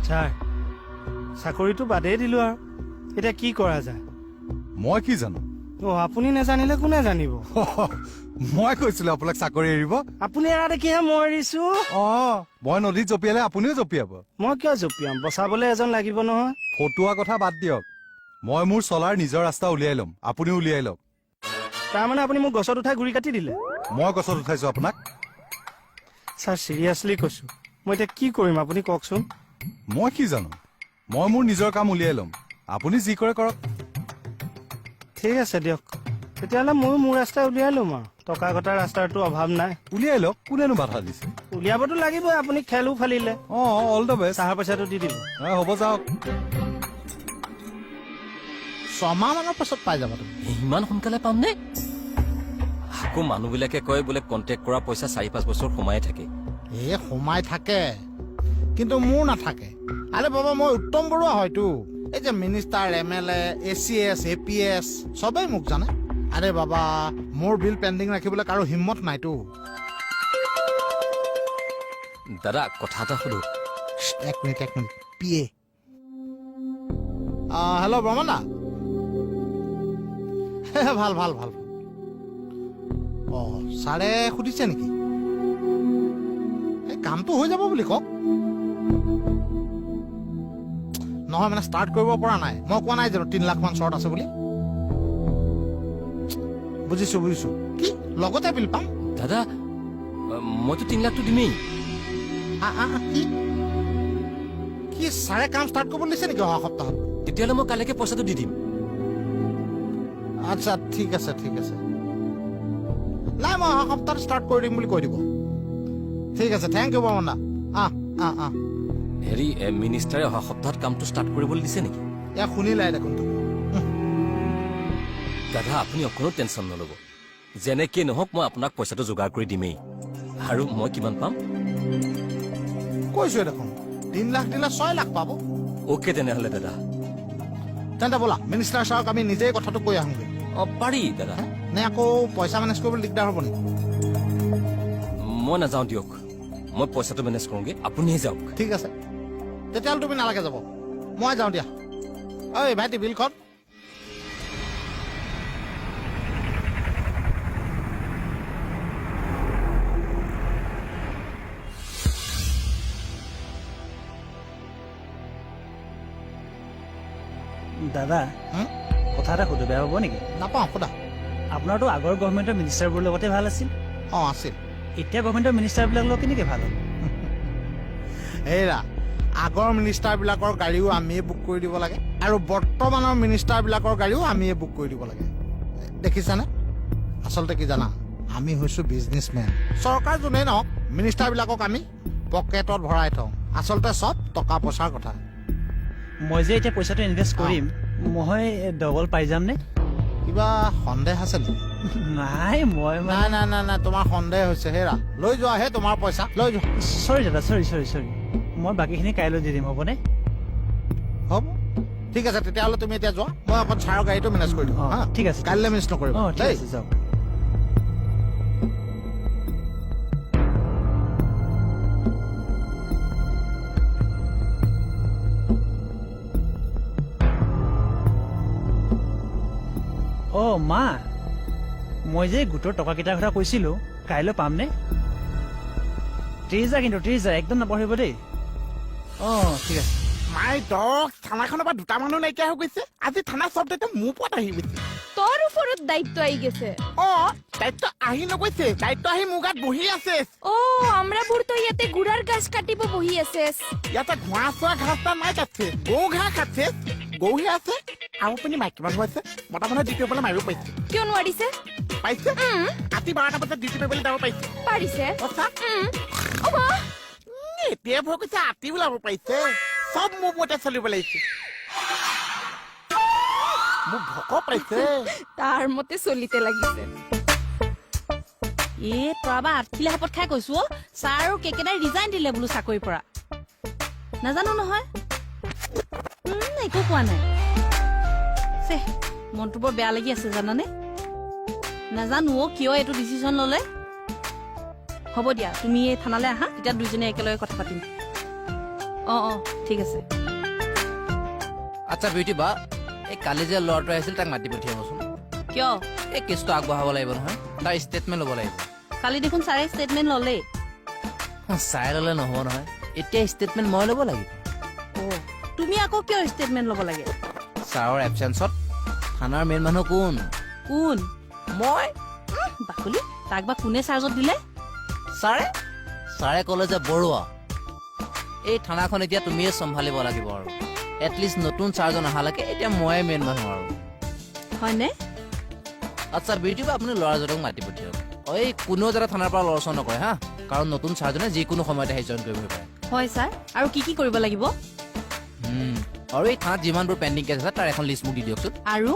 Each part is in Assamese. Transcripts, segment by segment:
ছাৰ চাকৰিটো বাদেই দিলো আৰু এতিয়া কি কৰা যায় মই কি জানো আপুনি নাজানিলে কোনে জানিব মই কৈছিলো আপোনাক চাকৰি এৰিব আপুনি এৰা দেখিহে মই এৰিছো মই নদীত জঁপিয়ালে আপুনিও জঁপিয়াব মই কিয় জঁপিয়াম বচাবলৈ এজন লাগিব নহয় ফটোৱা কথা বাদ দিয়ক মই মোৰ চলাৰ নিজৰ ৰাস্তা উলিয়াই ল'ম আপুনি উলিয়াই লওক তাৰমানে আপুনি মোক গছত উঠাই গুৰি কাটি দিলে মই গছত উঠাইছো আপোনাক ছাৰ চিৰিয়াছলি কৈছো মই এতিয়া কি কৰিম আপুনি কওকচোন মই কি জানো মই মোৰ নিজৰ কাম উলিয়াই ল'ম আপুনি যি কৰে কৰক ঠিক আছে দিয়ক তেতিয়াহ'লে ময়ো মোৰ ৰাস্তা উলিয়াই ল'ম আৰু টকা ঘটাৰ ৰাস্তাৰতো অভাৱ নাই উলিয়াই লওক কোনেনো বাধা দিছে উলিয়াবতো লাগিবই আপুনি খেলো ফালিলে অল দ্য বেষ্ট চাহৰ পইচাটো দি দিব হ'ব যাওক 6 মাহৰ পাছত পাই যাবা তুমি ইমান সোনকালে পাম নে আকৌ মানুহবিলাকে কয় বোলে কণ্টেক্ট কৰা পইচা 4-5 বছৰ সোমাই থাকে সোমাই থাকে কিন্তু মোৰ নাথাকে আৰে বাবা মই উত্তম বৰুৱা হয়তো এই যে মিনিষ্টাৰ MLA ACS APS সবেই মোক জানে আৰে বাবা মোৰ বিল পেণ্ডিং ৰাখিবলৈ কাৰো হিম্মত নাইতো দাদা কথা এটা সুধো এক মিনিট PA হেল্ল' ব্ৰহ্মণ দা ভাল ভাল ভাল ছাৰে সুধিছে নেকি এই কামটো হৈ যাব বুলি কওক নহয় মানে ষ্টাৰ্ট কৰিব পৰা নাই মই কোৱা নাই জানো 3 লাখ মান শ্বৰ্ট আছে বুলি বুজিছো কি লগতে বিল পাম দাদা মইতো 3 লাখটো দিমেই কি ছাৰে কাম ষ্টাৰ্ট কৰিব দিছে নেকি অহা সপ্তাহত তেতিয়াহ'লে মই কাইলৈকে পইচাটো দি দিম আচ্ছা ঠিক আছে নাই মই অহা সপ্তাহত ষ্টাৰ্ট কৰি দিম বুলি কৈ দিব ঠিক আছে থেংক ইউ বৰ্মন দা হেৰি মিনিষ্টাৰে অহা সপ্তাহত কামটো ষ্টাৰ্ট কৰিবলৈ দিছে নেকি এয়া শুনিলাই দেখোন দাদা আপুনি অকণো টেনশ্যন নল'ব যেনেকৈ নহওক মই আপোনাক পইচাটো যোগাৰ কৰি দিমেই আৰু মই কিমান পাম কৈছোৱে দেখোন 3 লাখ দিলে 6 লাখ পাব অ'কে তেনেহ'লে দাদা তেন্তে ব'লা মিনিষ্টাৰ ছাৰক আমি নিজেই কথাটো কৈ আহোঁগৈ পাৰি দাদা নে আকৌ পইচা মেনেজ কৰিবলৈ দিগদাৰ হ'ব নেকি মই নাযাওঁ দিয়ক মই পইচাটো মেনেজ কৰোঁগৈ আপুনিহে যাওক ঠিক আছে তেতিয়াহ'লে তুমি নালাগে যাব মই যাওঁ দিয়া ঐ ভাইটি বিলখন দাদা কথা এটা সুধো বেয়া হ'ব নেকি নাপাওঁ সোধা আপোনাৰতো আগৰ গভৰ্ণমেণ্টৰ মিনিষ্টাৰবোৰৰ লগতে ভাল আছিল আছিল এতিয়া গভৰ্ণমেণ্টৰ মিনিষ্টাৰবিলাকৰ লগত কেনেকৈ ভাল হ'ল হেৰা আগৰ মিনিষ্টাৰবিলাকৰ গাড়ীও আমিয়ে বুক কৰি দিব লাগে আৰু বৰ্তমানৰ মিনিষ্টাৰবিলাকৰ গাড়ীও আমিয়ে বুক কৰি দিব লাগে দেখিছানে আচলতে কি জানা আমি হৈছোঁ বিজনেছমেন চৰকাৰ যোনেই নহওক মিনিষ্টাৰবিলাকক আমি পকেটত ভৰাই থওঁ আচলতে চব টকা পইচাৰ কথা মই যে এতিয়া পইচাটো ইনভেষ্ট কৰিম মই ডবল পাই যামনে কিবা সন্দেহ আছে নেকি নাই মই নাই তোমাৰ সন্দেহ হৈছে হেৰা লৈ যোৱা হে তোমাৰ পইচা লৈ যোৱা চৰি দাদা চৰি মই বাকীখিনি কাইলৈ দি দিম হ'বনে হ'ব ঠিক আছে তেতিয়াহ'লে তুমি এতিয়া যোৱা মই অকণ ছাৰৰ গাড়ীটো মেনেজ কৰি দিম ঠিক আছে কাইলৈ মিছ নকৰিবা ঠিক আছে যাওক মা মই যে গোটৰ টকাকেইটাৰ কথা কৈছিলো কাইলৈ পামনে 30,000 কিন্তু 30,000 একদম নপঢ়িব দেই ঠিক আছে মাই ডগ থানাখনৰ পৰা 2টা মানুহ নাইকিয়া হৈ গৈছে আজি থানা চব দায়িত্ব মোৰ ওপৰত আহি গৈছে তোৰ ওপৰত দায়িত্ব আহি গৈছে দায়িত্ব আহি নগৈছে দায়িত্ব আহি মোৰ গাত বহি আছে আমৰা বুড়তো ইয়াতে গুড়াৰ গাছ কাটিব বহি আছে ইয়াতে ঘোঁৰা চোৱা ঘাঁহ টা নাই কাটছে গৰু ঘাঁহ কাটছে গৰুহে আছে আৰু আপুনি মাইকী মানুহ আছে মতা মানুহে ডিউটি কৰিবলৈ মাৰিব পাৰিছে কিয় নোৱাৰিছে পাইছে ৰাতি 12টা বজাত ডিউটি কৰিবলৈ যাব পাৰিছে পাৰিছে এতিয়া ভয় কৈছে ৰাতি ওলাব পাৰিছে চব মোৰ মতে চলিব লাগিছে মোক ভক পাইছে তাৰ মতে চলিতে লাগিছে তই আবাৰ আঠখিলা হাপত খাই কৈছো ছাৰ আৰু কেকেটাই ৰিজাইন দিলে বোলো চাকৰিৰ পৰা নাজানো নহয় একো কোৱা নাই মনটো বৰ বেয়া লাগি আছে জানানে নাজানো কিয় এইটো ডিচিশ্যন ললে হ'ব দিয়া তুমি এই থানালৈ আহা তেতিয়া দুইজনে একেলগে কথা পাতিম ঠিক আছে। আচ্ছা বিউটি বা এই কালি যে ল'ৰাটো আহিছিল তাক মাতি পঠিয়াবচোন। কিয়? এই কেছটো আগবঢ়াব লাগিব নহয়, তাৰ ষ্টেটমেণ্ট ল'ব লাগিব। কালি দেখোন ছাৰে ষ্টেটমেণ্ট ল'লেই। চাই ল'লে নহ'ব নহয়, এতিয়া ষ্টেটমেণ্ট মই ল'ব লাগিব। তুমি আকৌ কিয় ষ্টেটমেণ্ট ল'ব লাগে? ছাৰৰ এবচেঞ্চত থানাৰ মেইন মানুহ কোন? কোন? মই। বাকলি তাক বা কোনে চাৰ্জত দিলে? ছাৰে ক'লে যে বৰুৱা এই থানাখন এতিয়া তুমিয়ে চম্ভালিব লাগিব আৰু এটলিষ্ট নতুন চাৰ্জন অহালৈকে এতিয়া ময়ে মেইন মানুহ আৰু। হয়নে? আচ্ছা বিউটি বা আপুনি ল'ৰাজনক মাতি পঠিয়াওক। এই কোনো যাতে থানাৰ পৰা লৰচৰ নকৰে হা, কাৰণ নতুন চাৰ্জনে যিকোনো সময়তে আহি জইন কৰিব পাৰে। হয় ছাৰ। আৰু কি কৰিব লাগিব? আৰু এই থানাত যিমানবোৰ পেণ্ডিং কেছ আছে তাৰ এখন লিষ্ট মোক দি দিয়কচোন। আৰু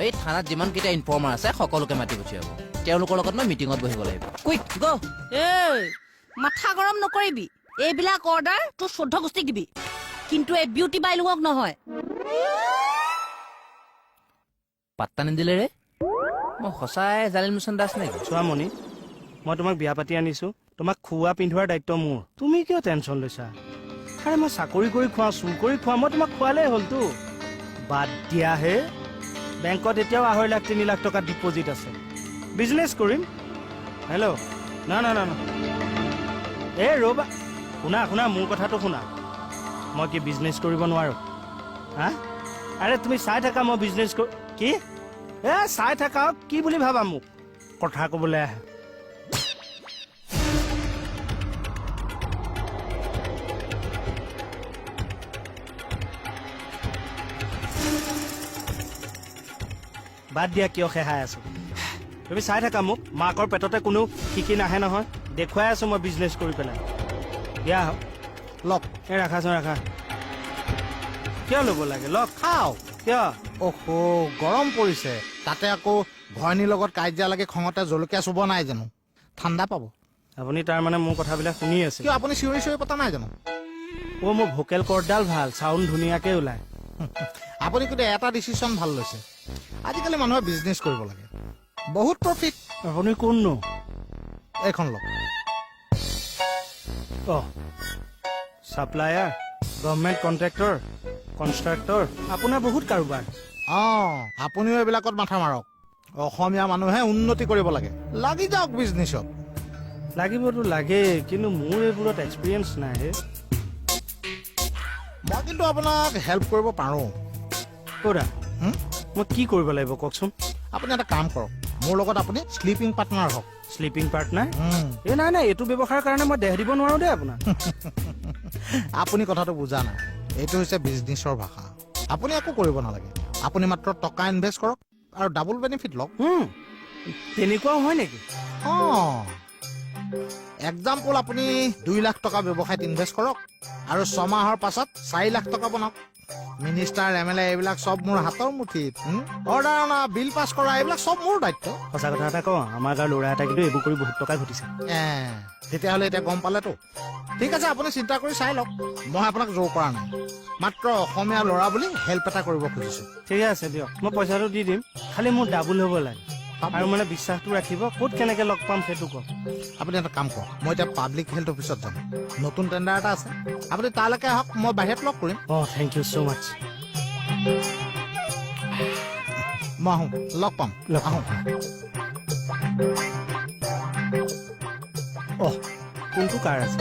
এই থানাত যিমানকেইটা ইনফৰ্মাৰ আছে সকলোকে মাতি পঠিয়াব। তেওঁলোকৰ লগত মই মিটিঙত বহিব লাগিব। কুইক গ'। এই মাথা গৰম নকৰিবি, এইবিলাক অৰ্ডাৰ তোৰ 14 গোষ্ঠীক দিবি, কিন্তু এই বিউটি বাইলুঙক নহয়। পাত্তা নিদিলে ৰে, মই সঁচাই জালিল মোচন দাস নেকি? চোৱা মণি, মই তোমাক বিয়া পাতি আনিছো, তোমাক খোৱা পিন্ধোৱাৰ দায়িত্ব মোৰ। তুমি কিয় টেনচন লৈছা? আৰে মই চাকৰি কৰি খুৱাওঁ, চুৰ কৰি খুৱাওঁ, মই তোমাক খোৱালেই হ'লতো। বাদ দিয়াহে, বেংকত এতিয়াও 2.5 লাখ 3 লাখ টকা ডিপজিট আছে। বিজনেছ কৰিম। হেল্ল', না এই ৰ'বা, শুনা মোৰ কথাটো শুনা। মই কি বিজনেছ কৰিব নোৱাৰো? হা? আৰে তুমি চাই থাকা, মই বিজনেছ কি চাই থাকা কি বুলি ভাবা? মোক কথা ক'বলৈ আহে। বাদ দিয়া, কিয় খেহাই আছো? তুমি চাই থাকা মোক, মাকৰ পেটতে কোনো শিকি নাহে নহয়। দেখুৱাই আছো মই বিজনেছ কৰি পেলাই। দিয়া লওক। এই ৰাখাচোন, ৰাখা। কিয় ল'ব লাগে? লওক, খাওক। কিয়? অহ, গৰম পৰিছে, তাতে আকৌ ভয়নীৰ লগত কাজিয়া লাগি খঙতে জলকীয়া চুব নাই জানো? ঠাণ্ডা পাব। আপুনি তাৰমানে মোৰ কথাবিলাক শুনি আছে? কিয় আপুনি চিঞৰি পতা নাই জানো? মোৰ ভোকেল কৰ্ডডাল ভাল, চাউণ্ড ধুনীয়াকে ওলায়। আপুনি কিন্তু এটা ডিচিশ্যন ভাল লৈছে। আজিকালি মানুহে বিজনেছ কৰিব লাগে, বহুত প্ৰফিট। আপুনি কোননো? এইখন লওক। ছাপ্লায়াৰ, গভৰ্ণমেণ্ট কণ্ট্ৰেক্টৰ, কনষ্ট্ৰাক্টৰ, আপোনাৰ বহুত কাৰোবাৰ। আপুনিও এইবিলাকত মাথা মাৰক। অসমীয়া মানুহে উন্নতি কৰিব লাগে, লাগি যাওক বিজনেছত। লাগিবতো লাগে, কিন্তু মোৰ এইবোৰত এক্সপিৰিয়েঞ্চ নাই। মই কিন্তু আপোনাক হেল্প কৰিব পাৰোঁ। ক'ৰা, মই কি কৰিব লাগিব কওকচোন? আপুনি এটা কাম কৰক, মোৰ লগত আপুনি শ্লিপিং পাৰ্টনাৰ হওক। Sleeping partner? নাই, এইটো ব্যৱসায়ৰ কাৰণে মই দেহ দিব নোৱাৰো দেই আপোনাক। আপুনি কথাটো বুজা নাই, এইটো হৈছে বিজনেছৰ ভাষা। আপুনি একো কৰিব নালাগে, আপুনি মাত্ৰ টকা ইনভেষ্ট কৰক আৰু ডাবল বেনিফিট লওক। তেনেকুৱাও হয় নেকি? এক্সাম্পল, আপুনি 2 লাখ টকা ব্যৱসায়ত ইনভেষ্ট কৰক আৰু 6 মাহৰ পাছত 4 লাখ টকা বনাওক। মিনিষ্টাৰ, MLA এইবিলাক চব মোৰ হাতৰ মুঠিত। অৰ্ডাৰ অনা, বিল পাছ কৰা, এইবিলাক চব মোৰ দায়িত্ব। সঁচা কথা এটা কওঁ, আমাৰ গাঁৱৰ ল'ৰা এটা কিন্তু এইবোৰ কৰি বহুত টকা ঘটিছে। তেতিয়াহ'লে এতিয়া গম পালেতো। ঠিক আছে, আপুনি চিন্তা কৰি চাই লওক। মই আপোনাক জোৰ কৰা নাই, মাত্ৰ অসমীয়া ল'ৰা বুলি হেল্প এটা কৰিব খুজিছো। ঠিক আছে দিয়ক, মই পইচাটো দি দিম, খালি মোৰ ডাবুল হ'ব লাগে। আৰু মানে বিশ্বাসটো ৰাখিব। ক'ত কেনেকে লগ পাম সেইটো কওক। আপুনি এটা কাম কৰক, মই এতিয়া পাব্লিক হেল্থ অফিচত যাম, নতুন টেণ্ডাৰ এটা আছে। আপুনি তালৈকে আহক, মই বাহিৰত লগ কৰিম। থেংক ইউ ছ' মাছ। মই আহোঁ, লগ পাম। আহোঁ। কোনটো কাৰ আছে?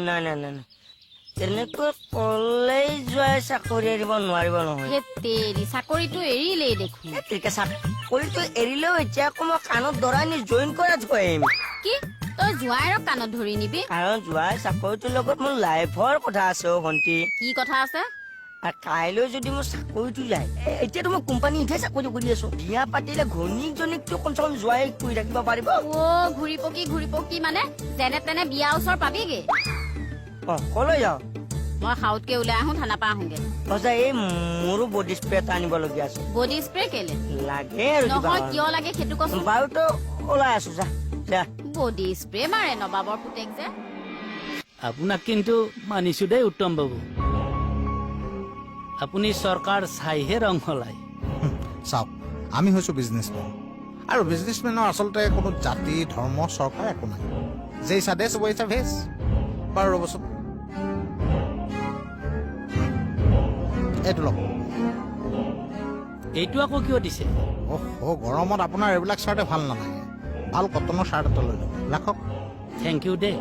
নাই তেনেকৈ কলেই যোৱাই চাকৰি এৰিব নোৱাৰিব নহয়। তেৰি চাকৰিটো এৰিলেই দেখোন। চাকৰিটো এৰিলেও এতিয়া আকৌ মই কাণত ধৰাই নি জইন কৰা থৈ আহিম। কি তই জোৱাইৰক কাণত ধৰি নিবি? কাৰণ যোৱাই চাকৰিটোৰ লগত মোৰ লাইফৰ কথা আছে অ' ভণ্টি। কি কথা আছে? আৰু কাইলৈ যদি মোৰ চাকৰিটো যায়, এতিয়াতো মই কোম্পানীতহে চাকৰি কৰি আছো। বিয়া পাতিলে ঘৈণীকজনীকতো কমচে কম যোৱাই কৰি থাকিব পাৰিব। ঘূৰি পকি মানে যেনে তেনে বিয়া ওচৰ পাবিগে। কলৈ যাওঁ? মই সাউতকে ওলাই আহো, থানা পৰা আহোগে। সঁচা, এই মোৰো বডি স্প্ৰে এটা আনিবলগীয়া আছে। বডি স্প্ৰে কেলে লাগে আৰু নহয়, কিয় লাগে সেইটো কচোন। বাৰুতো ওলাই আছো যা। বডি স্প্ৰে মাৰে নবাবৰ পুতেক যে। আপোনাক কিন্তু মানিছো দেই উত্তম বাবু, আপুনি চৰকাৰ চাইহে ৰং সলায়। চাওক, আমি হৈছো বিজনেছমেন, আৰু বিজনেছমেনৰ আচলতে কোনো জাতি ধৰ্ম চৰকাৰ একো নাই যেই চাদে চব ইচ্ছা ভেজ বাৰু ৰ'বচোন এইটো লওক এইটো আকৌ কিয় দিছে অহ গৰমত আপোনাৰ এইবিলাক চাৰ্টে ভাল নালাগে ভাল কটনৰ চাৰ্ট এটা লৈ লওক ৰাখক থেংক ইউ দেই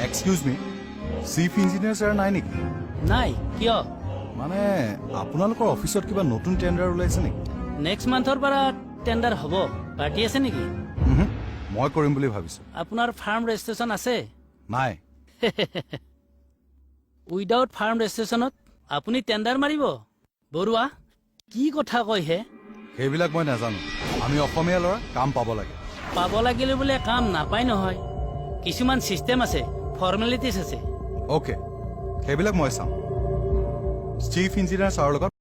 এক্সকিউজ মি চিফ ইঞ্জিনিয়াৰ ছাৰ নাই নেকি নাই কিয় মানে আপোনালোকৰ অফিচত কিবা নতুন টেণ্ডাৰ ওলাইছে নেকি নেক্সট মান্থৰ পৰা টেণ্ডাৰ হ'ব পাৰ্টি আছে নেকি উহুম, মই কৰিম বুলি ভাবিছোঁ আপোনাৰ ফাৰ্ম ৰেজিষ্ট্ৰেশ্যন আছে নাই উইদাউট ফাৰ্ম ৰেজিষ্ট্ৰেশ্যনত আপুনি টেণ্ডাৰ মাৰিব বৰুৱা কি কথা কয় হে সেইবিলাক মই নাজানো আমি অসমীয়া ল'ৰা কাম পাব লাগে পাব লাগিলে বোলে কাম নাপায় নহয় কিছুমান ছিষ্টেম আছে ফৰ্মেলিটিছ আছে অ'কে সেইবিলাক মই চাম চিফ ইঞ্জিনিয়াৰ ছাৰৰ লগত